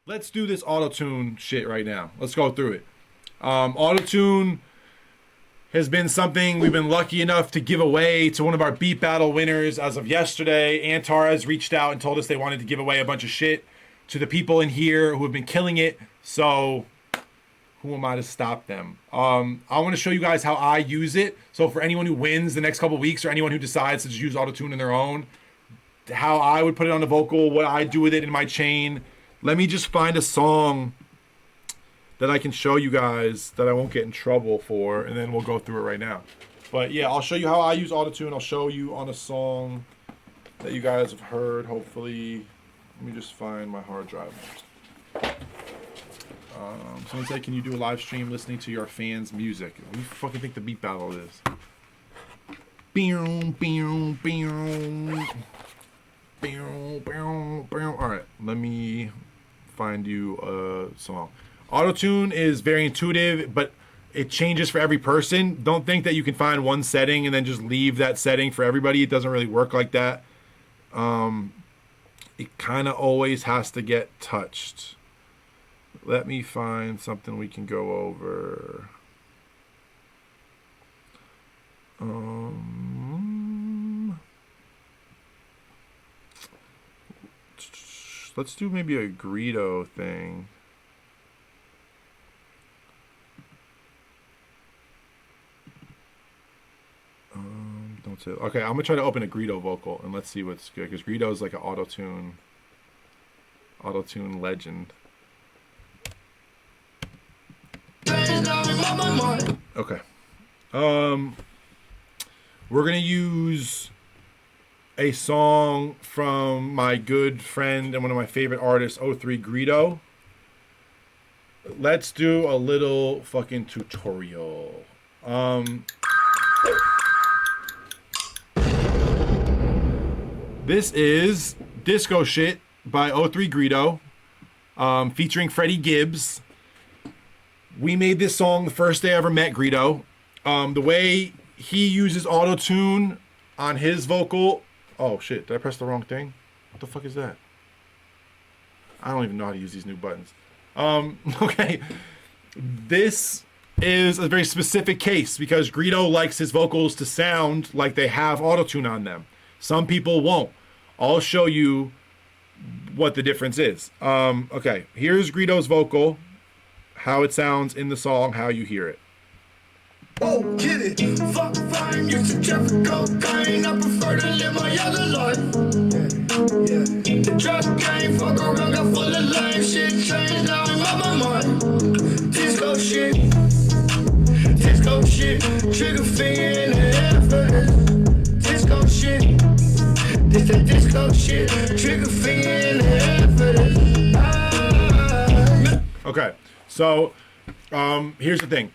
Let's do this auto-tune shit right now. Let's go through it. Auto-tune has been something we've been lucky enough to give away to one of our beat battle winners as of yesterday. Antares reached out and told us they wanted to give away a bunch of shit to the people in here who have been killing it. So who am I to stop them? I want to show you guys how I use it. So for anyone who wins the next couple weeks or anyone who decides to just use auto-tune in their own, how I would put it on the vocal, what I do with it in my chain. Let me just find a song that I can show you guys that I won't get in trouble for, and then we'll go through it right now. But yeah, I'll show you how I use autotune. I'll show you on a song that you guys have heard, hopefully. Let me just find my hard drive. Someone said, can you do a live stream listening to your fans' music? What do you fucking think the beat battle is? Alright, let me find you a song. Autotune is very intuitive, but it changes for every person. Don't think that you can find one setting and then just leave that setting for everybody. It doesn't really work like that. It kind of always has to get touched. Let me find something we can go over. Let's do maybe a Greedo thing. Don't say. Okay, I'm gonna try to open a Greedo vocal and let's see what's good, because Greedo is like an auto-tune legend. Okay. We're gonna use a song from my good friend and one of my favorite artists, 03 Greedo. Let's do a little fucking tutorial. This is Disco Shit by 03 Greedo, featuring Freddie Gibbs. We made this song the first day I ever met Greedo. The way he uses auto-tune on his vocal... Oh shit, did I press the wrong thing? What the fuck is that? I don't even know how to use these new buttons. Okay. This is a very specific case because Greedo likes his vocals to sound like they have auto-tune on them. Some people won't. I'll show you what the difference is. Okay, here's Greedo's vocal, how it sounds in the song, how you hear it. Oh, get it. Fuck fine, used to traffic cocaine. I prefer to live my other life. Yeah. The drug game, fuck around, got full of lame shit. Changed now I'm on my mind. Disco shit. Disco shit. Trigger finger in the air for this. Disco shit. This that disco shit. Trigger finger in the air for this. Okay, so here's the thing.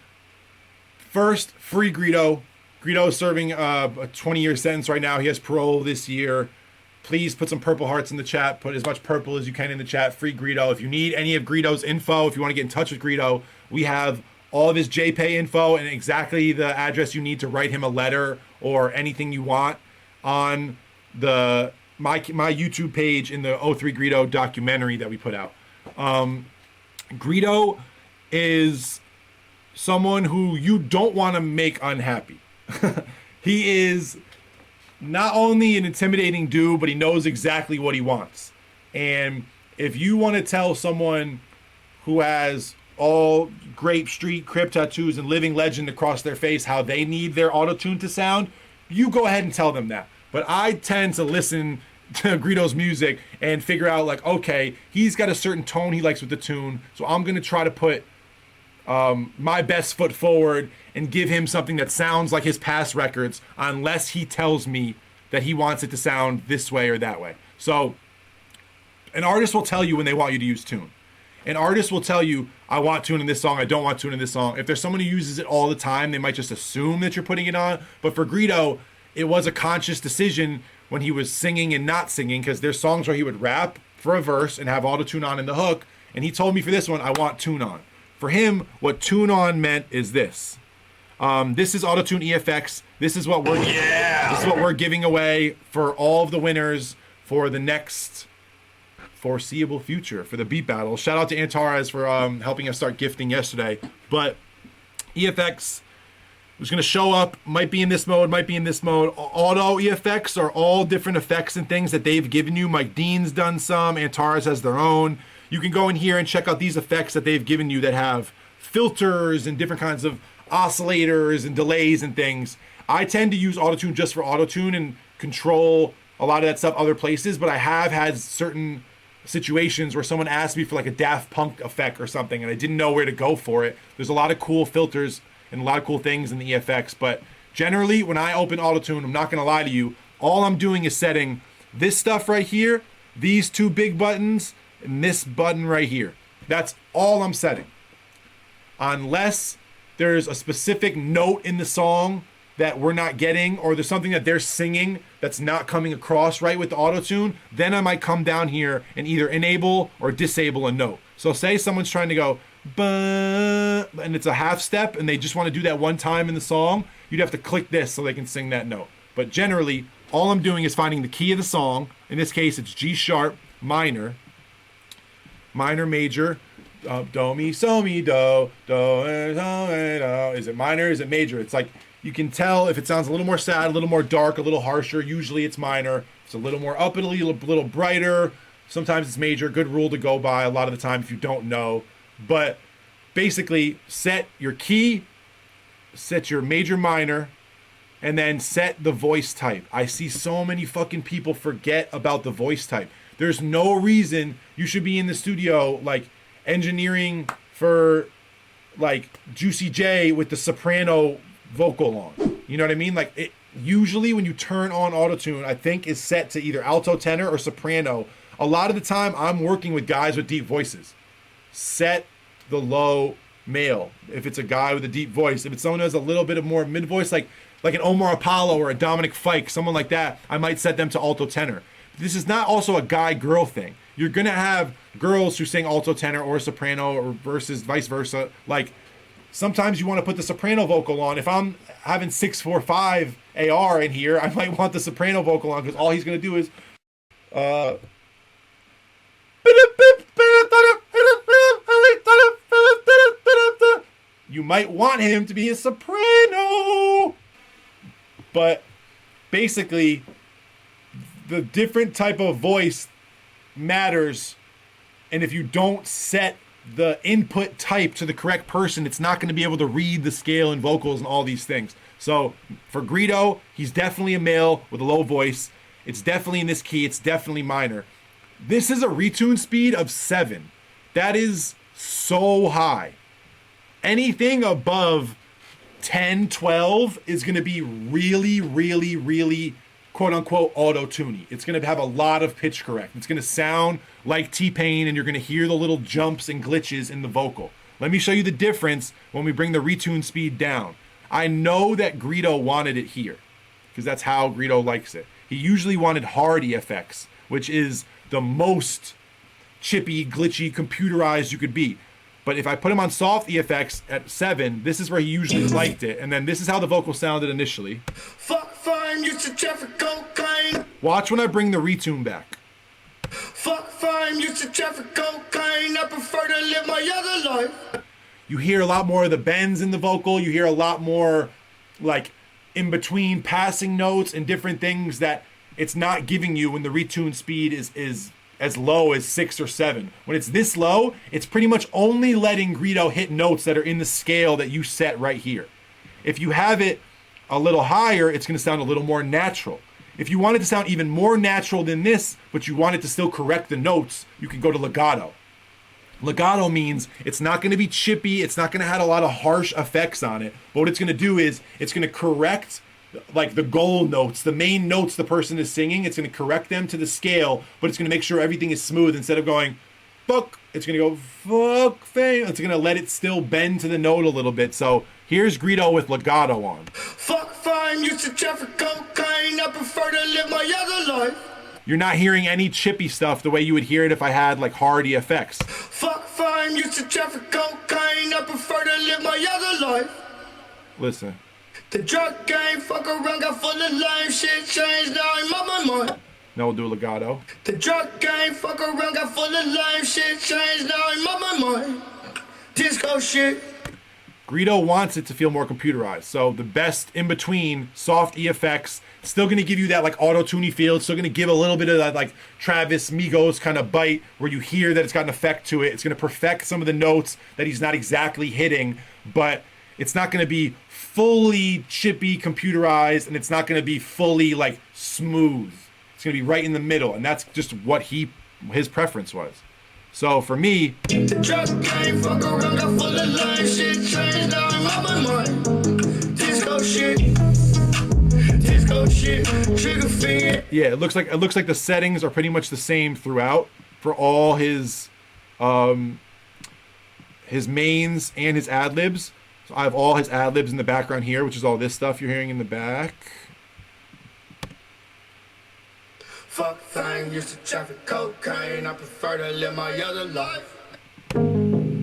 First, free Greedo. Greedo is serving a 20-year sentence right now. He has parole this year. Please put some purple hearts in the chat. Put as much purple as you can in the chat. Free Greedo. If you need any of Greedo's info, if you want to get in touch with Greedo, we have all of his JPay info and exactly the address you need to write him a letter or anything you want on my YouTube page in the 03 Greedo documentary that we put out. Greedo is someone who you don't want to make unhappy. He is not only an intimidating dude, but he knows exactly what he wants. And if you want to tell someone who has all Grape Street, Crip tattoos, and Living Legend across their face how they need their auto-tune to sound, you go ahead and tell them that. But I tend to listen to Greedo's music and figure out, like, okay, he's got a certain tone he likes with the tune, so I'm going to try to put my best foot forward and give him something that sounds like his past records, unless he tells me that he wants it to sound this way or that way. So an artist will tell you when they want you to use tune. An artist will tell you, I want tune in this song, I don't want tune in this song. If there's someone who uses it all the time, they might just assume that you're putting it on. But for Greedo, it was a conscious decision when he was singing and not singing, because there's songs where he would rap for a verse and have auto-tune on in the hook, and he told me for this one, I want tune on. For him, what tune on meant is this. This is Autotune EFX. This is what we're giving away for all of the winners for the next foreseeable future for the beat battle. Shout out to Antares for helping us start gifting yesterday. But EFX was going to show up, might be in this mode, might be in this mode. Auto EFX are all different effects and things that they've given you. Mike Dean's done some, Antares has their own. You can go in here and check out these effects that they've given you that have filters and different kinds of oscillators and delays and things. I tend to use Autotune just for Autotune and control a lot of that stuff other places, but I have had certain situations where someone asked me for like a Daft Punk effect or something and I didn't know where to go for it. There's a lot of cool filters and a lot of cool things in the EFX, but generally when I open Autotune, I'm not gonna lie to you, all I'm doing is setting this stuff right here, these two big buttons, and this button right here. That's all I'm setting. Unless there's a specific note in the song that we're not getting, or there's something that they're singing that's not coming across right with the Autotune, then I might come down here and either enable or disable a note. So say someone's trying to go, and it's a half step and they just want to do that one time in the song, you'd have to click this so they can sing that note. But generally, all I'm doing is finding the key of the song. In this case, it's G sharp minor, minor major, do, mi, so, mi, do, do, do. Is it minor? Is it major? It's like, you can tell if it sounds a little more sad, a little more dark, a little harsher. Usually it's minor. It's a little more uppity, a little brighter. Sometimes it's major. Good rule to go by a lot of the time if you don't know. But basically, set your key, set your major, minor, and then set the voice type. I see so many fucking people forget about the voice type. There's no reason you should be in the studio like engineering for like Juicy J with the soprano vocal on. You know what I mean? Like it usually when you turn on Autotune, I think is set to either alto, tenor, or soprano. A lot of the time I'm working with guys with deep voices. Set the low male if it's a guy with a deep voice. If it's someone who has a little bit of more mid voice, like an Omar Apollo or a Dominic Fike, someone like that, I might set them to alto tenor. This is not also a guy-girl thing. You're gonna have girls who sing alto tenor or soprano or versus vice versa. Like sometimes you want to put the soprano vocal on. If I'm having 645 AR in here, I might want the soprano vocal on because all he's gonna do is you might want him to be a soprano. But basically, the different type of voice matters. And if you don't set the input type to the correct person, it's not going to be able to read the scale and vocals and all these things. So for Greedo, he's definitely a male with a low voice. It's definitely in this key. It's definitely minor. This is a retune speed of 7. That is so high. Anything above 10, 12 is going to be really, really, really quote unquote auto-tuney. It's going to have a lot of pitch correct. It's going to sound like T-Pain and you're going to hear the little jumps and glitches in the vocal. Let me show you the difference when we bring the retune speed down. I know that Greedo wanted it here because that's how Greedo likes it. He usually wanted hard EFX, which is the most chippy, glitchy, computerized you could be. But if I put him on soft EFX at 7, this is where he usually liked it. And then this is how the vocal sounded initially. Fuck fine, used to traffic cocaine. Watch when I bring the retune back. Fuck fine, used to traffic cocaine. I prefer to live my other life. You hear a lot more of the bends in the vocal. You hear a lot more like in between passing notes and different things that it's not giving you when the retune speed is as low as 6 or 7. When it's this low, it's pretty much only letting Greedo hit notes that are in the scale that you set right here. If you have it a little higher, it's going to sound a little more natural. If you want it to sound even more natural than this, but you want it to still correct the notes, you can go to legato. Legato means it's not going to be chippy, it's not going to have a lot of harsh effects on it, but what it's going to do is it's going to correct like the goal notes, the main notes the person is singing. It's going to correct them to the scale, but it's going to make sure everything is smooth. Instead of going fuck, it's going to go fuck fame. It's going to let it still bend to the note a little bit. So here's Greedo with legato on. Fuck fine, used to traffic cocaine. I prefer to live my other life. You're not hearing any chippy stuff the way you would hear it if I had like hard EFX. Fuck fine, used to traffic cocaine. I prefer to live my other life. Listen. The drug game, fuck around, got full of lame shit, changed, now I'm on my mind. Now we'll do a legato. The drug game, fuck around, got full of lame shit. Changed now in my mind. Disco shit. Greedo wants it to feel more computerized. So the best in between, soft E effects, still going to give you that like auto-tuney feel. It's still going to give a little bit of that like Travis Migos kind of bite where you hear that it's got an effect to it. It's going to perfect some of the notes that he's not exactly hitting, but it's not going to be fully chippy computerized, and it's not going to be fully like smooth. It's going to be right in the middle, and that's just what his preference was. So for me, the drug game, fuck around, got full of lame shit. Changed now in my mind. Disco shit. Disco shit. Trigger finger. yeah, it looks like the settings are pretty much the same throughout for all his mains and his ad-libs. So I have all his ad-libs in the background here, which is all this stuff you're hearing in the back. Fuck thing, used to traffic cocaine. I prefer to live my other life.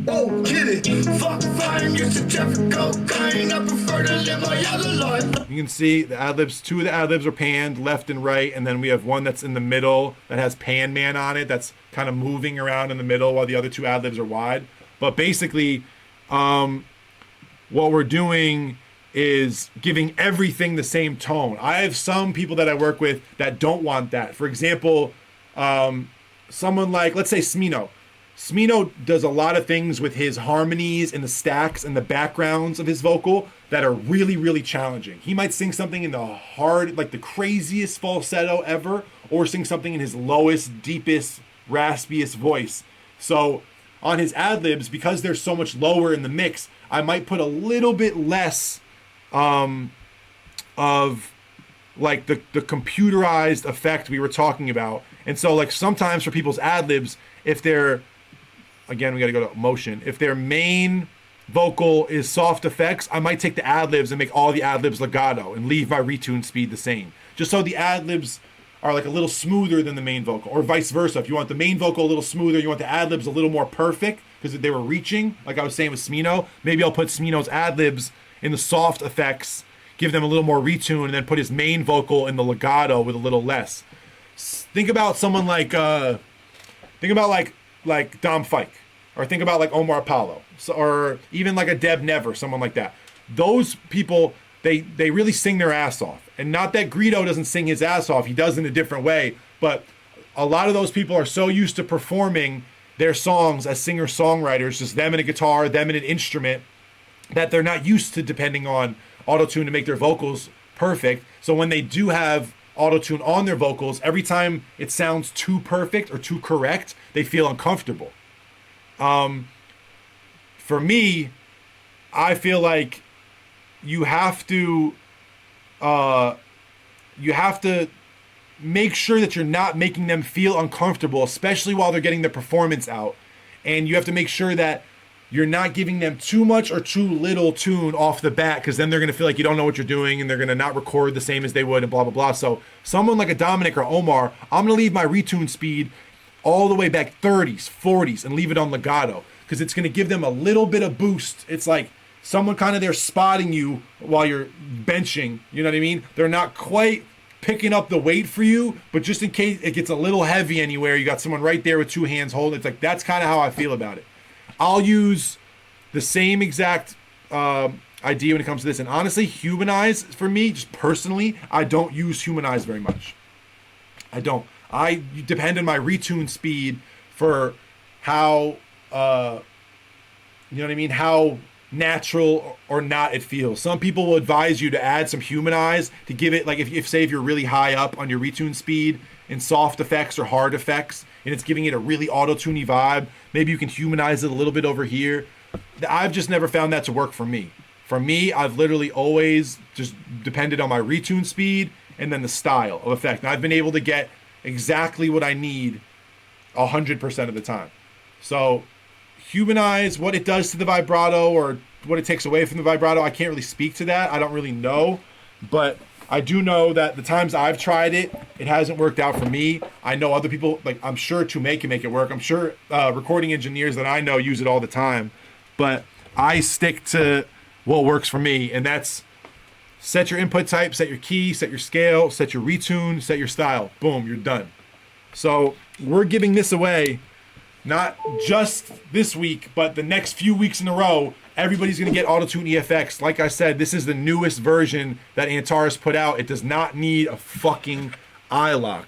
Oh, get it. Fuck fame, used to traffic cocaine. I prefer to live my other life. You can see the ad-libs, 2 of the ad-libs are panned left and right, and then we have one that's in the middle that has Pan Man on it that's kind of moving around in the middle while the other 2 ad-libs are wide. But basically, what we're doing is giving everything the same tone. I have some people that I work with that don't want that. For example, someone like, let's say Smino. Smino does a lot of things with his harmonies and the stacks and the backgrounds of his vocal that are really, really challenging. He might sing something in the hard, like the craziest falsetto ever, or sing something in his lowest, deepest, raspiest voice. So on his ad-libs, because they're so much lower in the mix, I might put a little bit less of like the computerized effect we were talking about. And so like sometimes for people's ad-libs, if they're, again, we got to go to motion. If their main vocal is soft effects, I might take the ad-libs and make all the ad-libs legato and leave my retune speed the same. Just so the ad-libs are like a little smoother than the main vocal, or vice versa. If you want the main vocal a little smoother, you want the ad-libs a little more perfect because they were reaching, like I was saying with Smino, maybe I'll put Smino's ad-libs in the soft effects, give them a little more retune, and then put his main vocal in the legato with a little less. Think about someone like, like Dom Fike, or think about like Omar Apollo, or even like a Deb Never, someone like that. Those people, they really sing their ass off. And not that Greedo doesn't sing his ass off, he does in a different way, but a lot of those people are so used to performing their songs as singer-songwriters, just them and a guitar, them and an instrument, that they're not used to depending on auto-tune to make their vocals perfect. So when they do have auto-tune on their vocals, every time it sounds too perfect or too correct, they feel uncomfortable. For me, I feel like you have to make sure that you're not making them feel uncomfortable, especially while they're getting the performance out. And you have to make sure that you're not giving them too much or too little tune off the bat, because then they're going to feel like you don't know what you're doing and they're going to not record the same as they would and blah, blah, blah. So someone like a Dominic or Omar, I'm going to leave my retune speed all the way back 30s, 40s, and leave it on legato, because it's going to give them a little bit of boost. It's like someone kind of there spotting you while you're benching. You know what I mean? They're not quite picking up the weight for you, but just in case it gets a little heavy anywhere, you got someone right there with 2 hands holding. It's like, that's kind of how I feel about it. I'll use the same exact idea when it comes to this. And honestly, humanize, for me, just personally, I don't use humanize very much. I don't. I depend on my retune speed for how, you know what I mean? How natural or not it feels. Some people will advise you to add some humanize to give it, like if say if you're really high up on your retune speed in soft effects or hard effects, and it's giving it a really auto-tuney vibe, maybe you can humanize it a little bit over here. I've just never found that to work for me. For me, I've literally always just depended on my retune speed and then the style of effect. And I've been able to get exactly what I need 100% of the time. So humanize, what it does to the vibrato or what it takes away from the vibrato, I can't really speak to that. I don't really know. But I do know that the times I've tried it, it hasn't worked out for me. I know other people, like I'm sure Tume can make it work. I'm sure recording engineers that I know use it all the time. But I stick to what works for me, and that's Set your input type, set your key, set your scale, set your retune, set your style. Boom, you're done. So we're giving this away, not just this week, but the next few weeks in a row. Everybody's going to get Auto-Tune EFX. Like I said, this is the newest version that Antares put out. It does not need a fucking iLok.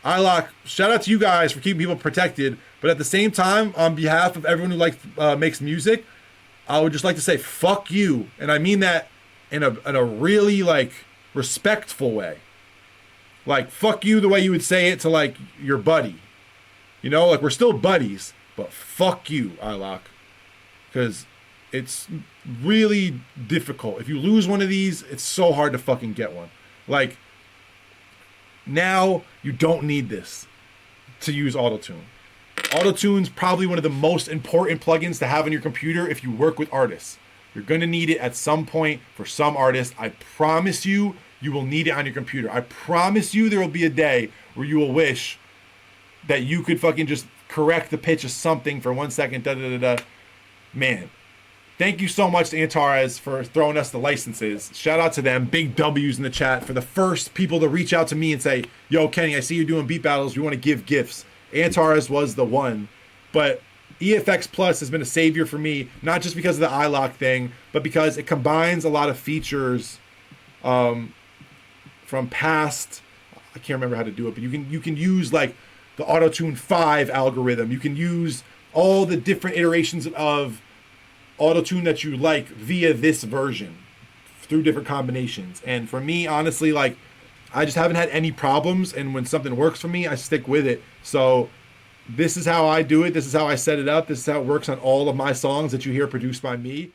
iLok, shout out to you guys for keeping people protected. But at the same time, on behalf of everyone who makes music, I would just like to say, fuck you. And I mean that in a really, like, respectful way. Like, fuck you the way you would say it to, like, your buddy. You know, like, we're still buddies, but fuck you, iLok. Because it's really difficult. If you lose one of these, it's so hard to fucking get one. Like, now you don't need this to use Auto-Tune. Auto-Tune's probably one of the most important plugins to have on your computer if you work with artists. You're going to need it at some point for some artists. I promise you, you will need it on your computer. I promise you there will be a day where you will wish that you could fucking just correct the pitch of something for 1 second, da-da-da-da. Man, thank you so much to Antares for throwing us the licenses. Shout out to them. Big W's in the chat for the first people to reach out to me and say, yo, Kenny, I see you doing beat battles. We want to give gifts. Antares was the one. But EFX Plus has been a savior for me, not just because of the iLok thing, but because it combines a lot of features from past. I can't remember how to do it, but you can use like the Auto-Tune 5 algorithm. You can use all the different iterations of Auto-Tune that you like via this version through different combinations. And for me, honestly, like, I just haven't had any problems, and when something works for me, I stick with it. So this is how I do it. This is how I set it up. This is how it works on all of my songs that you hear produced by me.